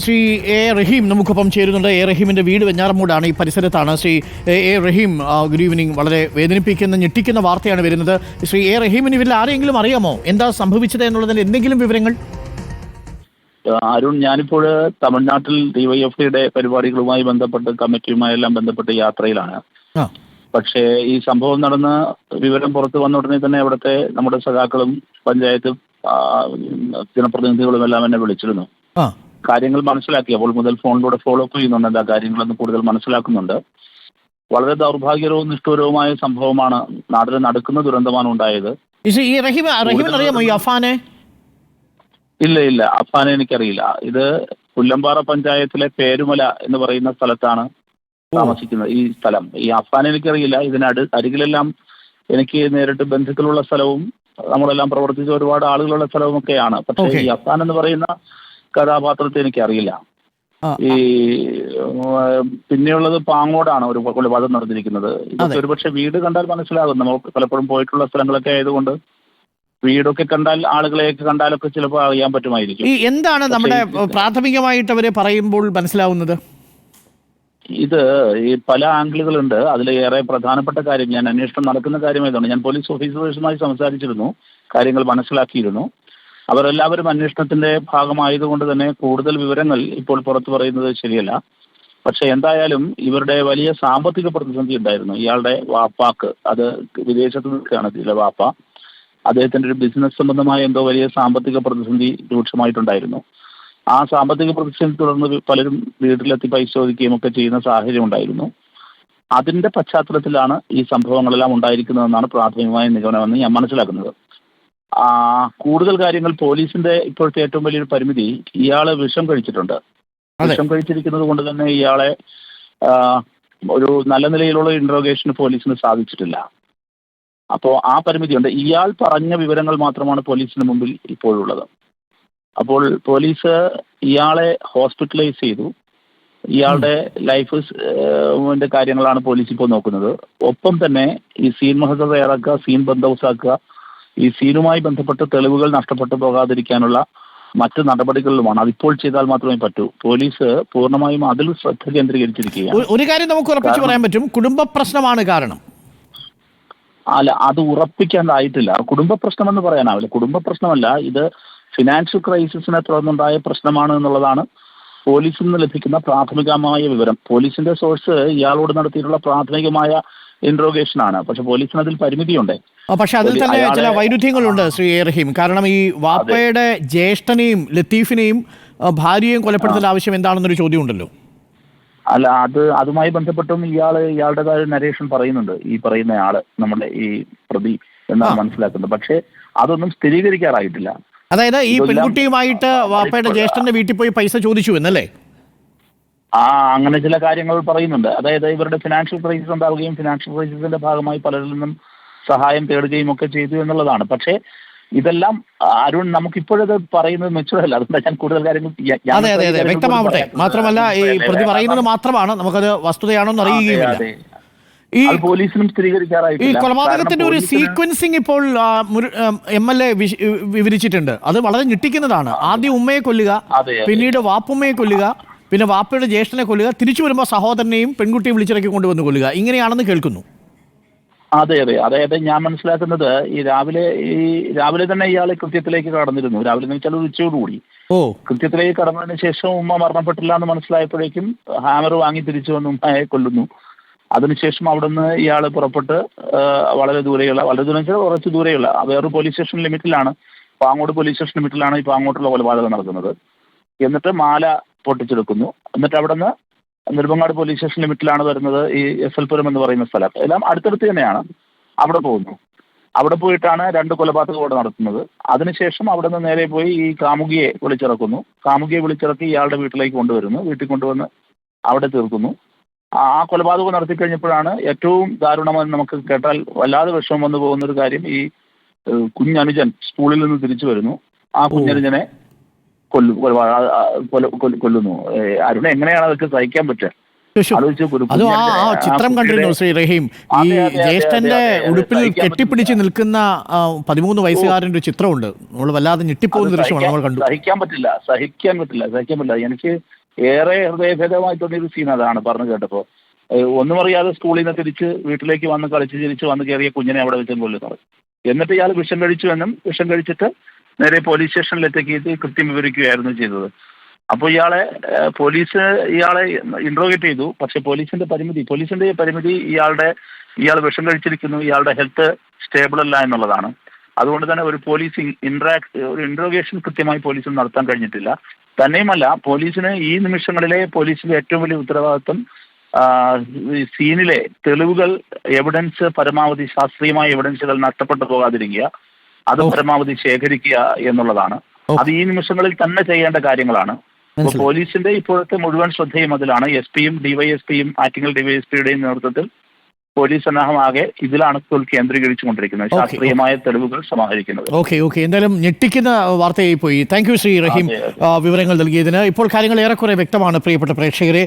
Shri A റഹീം നമുക്കൊപ്പം ചേരുന്നുണ്ട്. A റഹീമിന്റെ വീട് വെഞ്ഞാറമൂടാണ്, ഈ പരിസരത്താണ്. Shri A Rahim, good evening. വളരെ വേദനിപ്പിക്കുന്ന ഞെട്ടിക്കുന്ന വാർത്തയാണ് വരുന്നത്. ശ്രീ എ റഹീമിന് ഇവരിൽ ആരെങ്കിലും അറിയാമോ എന്താ സംഭവിച്ചത് എന്നുള്ളതിന് എന്തെങ്കിലും വിവരങ്ങൾ? അരുൺ, ഞാനിപ്പോൾ തമിഴ്നാട്ടിൽ ഡിവൈഎഫ്ഐയുടെ പരിപാടികളുമായി ബന്ധപ്പെട്ട് കമ്മിറ്റിയുമായെല്ലാം ബന്ധപ്പെട്ട് യാത്രയിലാണ്. പക്ഷേ ഈ സംഭവം നടന്ന വിവരം പുറത്തു വന്ന ഉടനെ തന്നെ അവിടുത്തെ നമ്മുടെ സഖാക്കളും പഞ്ചായത്തും ജനപ്രതിനിധികളും എല്ലാം എന്നെ വിളിച്ചിരുന്നു. കാര്യങ്ങൾ മനസ്സിലാക്കി. അപ്പോൾ മുതൽ ഫോണിലൂടെ ഫോളോ അപ്പ് ചെയ്യുന്നുണ്ട്, എല്ലാ കാര്യങ്ങളൊന്നും കൂടുതൽ മനസ്സിലാക്കുന്നുണ്ട്. വളരെ ദൗർഭാഗ്യകരവും നിഷ്ഠൂരവുമായ സംഭവമാണ്, നാട്ടിൽ നടക്കുന്ന ദുരന്തമാണ് ഉണ്ടായത്. ഇല്ല, അഫാനെ എനിക്കറിയില്ല. ഇത് പുല്ലമ്പാറ പഞ്ചായത്തിലെ പേരുമല എന്ന് പറയുന്ന സ്ഥലത്താണ് താമസിക്കുന്നത്. ഈ സ്ഥലം, ഈ അഫാനെ എനിക്കറിയില്ല. അരികിലെല്ലാം എനിക്ക് നേരിട്ട് ബന്ധുക്കളുള്ള സ്ഥലവും നമ്മളെല്ലാം പ്രവർത്തിച്ച ഒരുപാട് ആളുകളുള്ള സ്ഥലവും ഒക്കെയാണ്. പക്ഷേ ഈ അഫാൻ എന്ന് പറയുന്ന കഥാപാത്രത്തെ എനിക്കറിയില്ല. ഈ പിന്നെയുള്ളത് പാങ്ങോടാണ് ഒരു കൊലപാതകം നടന്നിരിക്കുന്നത്. ഇതൊക്കെ ഒരുപക്ഷെ വീട് കണ്ടാൽ മനസ്സിലാകും. നമുക്ക് പലപ്പോഴും പോയിട്ടുള്ള സ്ഥലങ്ങളൊക്കെ ആയതുകൊണ്ട് വീടൊക്കെ കണ്ടാൽ, ആളുകളെയൊക്കെ കണ്ടാലൊക്കെ ചിലപ്പോൾ അറിയാൻ പറ്റുമായിരിക്കും. എന്താണ് നമ്മുടെ പ്രാഥമികമായിട്ട് അവരെ പറയുമ്പോൾ മനസ്സിലാവുന്നത്? ഇത് ഈ പല ആംഗിളുകളുണ്ട്. അതിലേറെ പ്രധാനപ്പെട്ട കാര്യം, ഞാൻ അന്വേഷണം നടക്കുന്ന കാര്യമായതുകൊണ്ട് ഞാൻ പോലീസ് ഓഫീസേഴ്സുമായി സംസാരിച്ചിരുന്നു, കാര്യങ്ങൾ മനസ്സിലാക്കിയിരുന്നു. അവരെല്ലാവരും അന്വേഷണത്തിന്റെ ഭാഗമായതുകൊണ്ട് തന്നെ കൂടുതൽ വിവരങ്ങൾ ഇപ്പോൾ പുറത്തു പറയുന്നത് ശരിയല്ല. പക്ഷെ എന്തായാലും ഇവരുടെ വലിയ സാമ്പത്തിക പ്രതിസന്ധി ഉണ്ടായിരുന്നു. ഇയാളുടെ വാപ്പാക്ക്, അത് വിദേശത്ത് നിൽക്കുകയാണ് ഇതിലെ വാപ്പ, അദ്ദേഹത്തിന്റെ ഒരു ബിസിനസ് സംബന്ധമായ എന്തോ വലിയ സാമ്പത്തിക പ്രതിസന്ധി രൂക്ഷമായിട്ടുണ്ടായിരുന്നു. ആ സാമ്പത്തിക പ്രതിസന്ധി തുടർന്ന് പലരും വീട്ടിലെത്തി പൈസ ചോദിക്കുകയും ഒക്കെ ചെയ്യുന്ന സാഹചര്യം ഉണ്ടായിരുന്നു. അതിന്റെ പശ്ചാത്തലത്തിലാണ് ഈ സംഭവങ്ങളെല്ലാം ഉണ്ടായിരിക്കുന്നതെന്നാണ് പ്രാഥമികമായ നിഗമനമെന്ന് ഞാൻ മനസ്സിലാക്കുന്നത്. കൂടുതൽ കാര്യങ്ങൾ, പോലീസിന്റെ ഇപ്പോഴത്തെ ഏറ്റവും വലിയൊരു പരിമിതി, ഇയാള് വിഷം കഴിച്ചിട്ടുണ്ട്. വിഷം കഴിച്ചിരിക്കുന്നത് കൊണ്ട് തന്നെ ഇയാളെ ഒരു നല്ല നിലയിലുള്ള ഇൻട്രോഗേഷന് പോലീസിന് സാധിച്ചിട്ടില്ല. അപ്പോൾ ആ പരിമിതിയുണ്ട്. ഇയാൾ പറഞ്ഞ വിവരങ്ങൾ മാത്രമാണ് പോലീസിന് മുമ്പിൽ ഇപ്പോഴുള്ളത്. അപ്പോൾ പോലീസ് ഇയാളെ ഹോസ്പിറ്റലൈസ് ചെയ്തു. ഇയാളുടെ ലൈഫിന്റെ കാര്യങ്ങളാണ് പോലീസ് ഇപ്പോൾ നോക്കുന്നത്. ഒപ്പം തന്നെ ഈ സീൻ മഹസർ തയ്യാറാക്കുക, സീൻ ബന്ദോബസ്താക്കുക, ഈ സീനുമായി ബന്ധപ്പെട്ട് തെളിവുകൾ നഷ്ടപ്പെട്ടു പോകാതിരിക്കാനുള്ള മറ്റ് നടപടികളിലുമാണ്. അതിപ്പോൾ ചെയ്താൽ മാത്രമേ പറ്റൂ. പോലീസ് പൂർണ്ണമായും അതിൽ ശ്രദ്ധ കേന്ദ്രീകരിച്ചിരിക്കുകയാണ്. ഒരു കാര്യം നമുക്ക് ഉറപ്പിച്ചു പറയാൻ പറ്റും, കുടുംബ പ്രശ്നമാണ് കാരണം. അല്ല, അത് ഉറപ്പിക്കാനായിട്ടില്ല. കുടുംബ പ്രശ്നമെന്ന് പറയാനാവില്ല. കുടുംബ പ്രശ്നമല്ല, ഇത് ഫിനാൻഷ്യൽ ക്രൈസിസിനെ തുടർന്നുണ്ടായ പ്രശ്നമാണ് എന്നുള്ളതാണ് പോലീസിൽ നിന്ന് ലഭിക്കുന്ന പ്രാഥമികമായ വിവരം. പോലീസിന്റെ സോഴ്സ് ഇയാളോട് നടത്തിയിട്ടുള്ള പ്രാഥമികമായ ഇൻട്രോഗേഷൻ ആണ്. പക്ഷെ പോലീസിന് അതിൽ പരിമിതിയുണ്ട്. പക്ഷെ അതിൽ തന്നെ ചില വൈരുദ്ധ്യങ്ങളുണ്ട് ശ്രീ എ റഹീം. കാരണം ഈ വാപ്പയുടെ ജ്യേഷ്ഠനെയും ലത്തീഫിനെയും ഭാര്യയെയും കൊലപ്പെടുത്തേണ്ട ആവശ്യം എന്താണെന്നൊരു ചോദ്യം ഉണ്ടല്ലോ. അല്ല, അതുമായി ബന്ധപ്പെട്ടും ഇയാളുടേതായ നരേഷൻ പറയുന്നുണ്ട്. ഈ പറയുന്ന ആള്, നമ്മുടെ ഈ പ്രതി എന്നാണ് മനസ്സിലാക്കുന്നത്. പക്ഷെ അതൊന്നും സ്ഥിരീകരിക്കാറായിട്ടില്ല. അതായത് ഈ പെൺകുട്ടിയുമായിട്ട് വാപ്പയുടെ ജ്യേഷ്ഠന്റെ വീട്ടിൽ പോയി പൈസ ചോദിച്ചു എന്നല്ലേ? അങ്ങനെ ചില കാര്യങ്ങൾ പറയുന്നുണ്ട്. അതായത് ഇവരുടെ ഫിനാൻഷ്യൽ ക്രൈസിസ് ഉണ്ടാവുകയും ഫിനാൻഷ്യൽ ക്രൈസിസിന്റെ ഭാഗമായി പലരിൽ നിന്നും സഹായം തേടുകയും ഒക്കെ ചെയ്തു എന്നുള്ളതാണ്. പക്ഷേ ഇതെല്ലാം അരുൺ, നമുക്കിപ്പോഴത് പറയുന്നത് മെച്ചുറല്ല. അതുകൊണ്ട് ഞാൻ കൂടുതൽ കാര്യങ്ങൾ വ്യക്തമാവട്ടെ. മാത്രമല്ല ഈ പ്രതി പറയുന്നത് മാത്രമാണ്, നമുക്കത് വസ്തുതയാണോ എന്ന് അറിയുകയില്ല. ഈ പോലീസിനും സ്ഥിരീകരിക്കാറായി. ഈ കൊലപാതകത്തിന്റെ ഒരു സീക്വൻസിങ് ഇപ്പോൾ MLA വിവരിച്ചിട്ടുണ്ട്. അത് വളരെ ഞെട്ടിക്കുന്നതാണ്. ആദ്യം ഉമ്മയെ കൊല്ലുക, പിന്നീട് വാപ്പുമ്മയെ കൊല്ലുക, പിന്നെ വാപ്പയുടെ ജ്യേഷ്ഠനെ കൊല്ലുക, തിരിച്ചു വരുമ്പോൾ സഹോദരനെയും പെൺകുട്ടിയും വിളിച്ചിറക്കി കൊണ്ടുവന്ന് കൊല്ലുക. ഇങ്ങനെയാണെന്ന് കേൾക്കുന്നു. അതെ, അതായത് ഞാൻ മനസ്സിലാക്കുന്നത് ഈ രാവിലെ തന്നെ ഇയാൾ കൃത്യത്തിലേക്ക് കടന്നിരുന്നു. രാവിലെ എന്ന് വെച്ചാൽ ഉച്ചയോടുകൂടി കൃത്യത്തിലേക്ക് കടന്നതിന് ശേഷം ഉമ്മ മരണപ്പെട്ടില്ല എന്ന് മനസ്സിലായപ്പോഴേക്കും ഹാമർ വാങ്ങി തിരിച്ചു വന്ന് ഉമ്മയെ കൊല്ലുന്നു. അതിനുശേഷം അവിടെ നിന്ന് ഇയാൾ പുറപ്പെട്ട് വളരെ ദൂരം വെച്ചാൽ കുറച്ച് ദൂരെയുള്ള വേറൊരു പോലീസ് സ്റ്റേഷൻ ലിമിറ്റിലാണ്, പാങ്ങോട് പോലീസ് സ്റ്റേഷൻ ലിമിറ്റിലാണ് ഇപ്പോൾ അങ്ങോട്ടുള്ള കൊലപാതകം നടക്കുന്നത്. എന്നിട്ട് മാല പൊട്ടിച്ചെടുക്കുന്നു. എന്നിട്ട് അവിടെ നിന്ന് നെടുമങ്ങാട് പോലീസ് സ്റ്റേഷൻ ലിമിറ്റിലാണ് വരുന്നത്, ഈ SL പുരം എന്ന് പറയുന്ന സ്ഥലം. എല്ലാം അടുത്തടുത്ത് തന്നെയാണ്. അവിടെ പോകുന്നു. അവിടെ പോയിട്ടാണ് 2 കൊലപാതകം അവിടെ നടത്തുന്നത്. അതിനുശേഷം അവിടെ നിന്ന് നേരെ പോയി ഈ കാമുകിയെ വിളിച്ചിറക്കുന്നു. കാമുകിയെ വിളിച്ചിറക്കി ഇയാളുടെ വീട്ടിലേക്ക് കൊണ്ടുവരുന്നു. വീട്ടിൽ കൊണ്ടുവന്ന് അവിടെ തീർക്കുന്നു. ആ കൊലപാതകം നടത്തി കഴിഞ്ഞപ്പോഴാണ് ഏറ്റവും ദാരുണമെന്ന് നമുക്ക് കേട്ടാൽ വല്ലാതെ വിഷമം വന്നു പോകുന്ന ഒരു കാര്യം, ഈ കുഞ്ഞനുജൻ സ്കൂളിൽ നിന്ന് തിരിച്ചു വരുന്നു. ആ കുഞ്ഞനുജനെ കൊല്ലുന്നു. അരുണ, എങ്ങനെയാണ് അതൊക്കെ സഹിക്കാൻ പറ്റുക? ശോ. അതും ആ ചിത്രം കണ്ടിരുന്നു ശ്രീ റഹീം. ഈ ജ്യേഷ്ഠന്റെ ഉടുപ്പിൽ കെട്ടിപ്പിടിച്ച് നിൽക്കുന്ന 13 വയസ്സുകാരൻ്റെ ഒരു ചിത്രമുണ്ട്. നമ്മൾ വല്ലാതെ ഞെട്ടിപ്പോകുന്ന ദൃശ്യമാണ് നമ്മൾ കണ്ടു. സഹിക്കാൻ പറ്റില്ല. എനിക്ക് ഏറെ ഹൃദയഭേദമായി തോന്നിയൊരു സീൻ അതാണ് പറഞ്ഞു കേട്ടപ്പോ. ഒന്നും അറിയാതെ സ്കൂളിൽ നിന്ന് തിരിച്ച് വീട്ടിലേക്ക് വന്ന് കളിച്ച് തിരിച്ച് വന്ന് കയറിയ കുഞ്ഞിനെ അവിടെ വെച്ച് കൊല്ലുന്നത്. എന്നിട്ട് ഇയാൾ വിഷം വിഷം കഴിച്ചിട്ട് നേരെ പോലീസ് സ്റ്റേഷനിലെത്തിയിട്ട് കൃത്യം വിവരിക്കുകയായിരുന്നു ചെയ്തത്. അപ്പോൾ പോലീസ് ഇയാളെ ഇൻട്രോഗേറ്റ് ചെയ്തു. പക്ഷെ പോലീസിന്റെ പരിമിതി ഇയാൾ വിഷം കഴിച്ചിരിക്കുന്നു, ഇയാളുടെ ഹെൽത്ത് സ്റ്റേബിൾ അല്ല എന്നുള്ളതാണ്. അതുകൊണ്ട് തന്നെ ഒരു പോലീസ് ഒരു ഇൻട്രോഗേഷൻ കൃത്യമായി പോലീസിന് നടത്താൻ കഴിഞ്ഞിട്ടില്ല. തന്നെയുമല്ല, പോലീസിന് ഈ നിമിഷങ്ങളിലെ പോലീസിന്റെ ഏറ്റവും വലിയ ഉത്തരവാദിത്വം സീനിലെ തെളിവുകൾ, എവിഡൻസ്, പരമാവധി ശാസ്ത്രീയമായ എവിഡൻസുകൾ നഷ്ടപ്പെട്ടു പോകാതിരിക്കുക, അത് പരമാവധി ശേഖരിക്കുക എന്നുള്ളതാണ്. അത് ഈ നിമിഷങ്ങളിൽ തന്നെ ചെയ്യേണ്ട കാര്യങ്ങളാണ്. പോലീസിന്റെ ഇപ്പോഴത്തെ മുഴുവൻ ശ്രദ്ധയും അതിലാണ്. എസ്.പിയും ഡിവൈഎസ്പിയും ആറ്റിങ്ങൽ ഡിവൈഎസ്പിയുടെയും നേതൃത്വത്തിൽ പോലീസ് സന്നാഹമാകെ ഇതിലാണ് ഇപ്പോൾ കേന്ദ്രീകരിച്ചുകൊണ്ടിരിക്കുന്നത്, ശാസ്ത്രീയമായ തെളിവുകൾ സമാഹരിക്കുന്നത്. ഓക്കെ എന്തായാലും ഞെട്ടിക്കുന്ന വാർത്തയായി പോയി. താങ്ക് യു ശ്രീ റഹീം വിവരങ്ങൾ നൽകിയതിന്. ഇപ്പോൾ കാര്യങ്ങൾ ഏറെക്കുറെ വ്യക്തമാണ് പ്രിയപ്പെട്ട പ്രേക്ഷകരെ.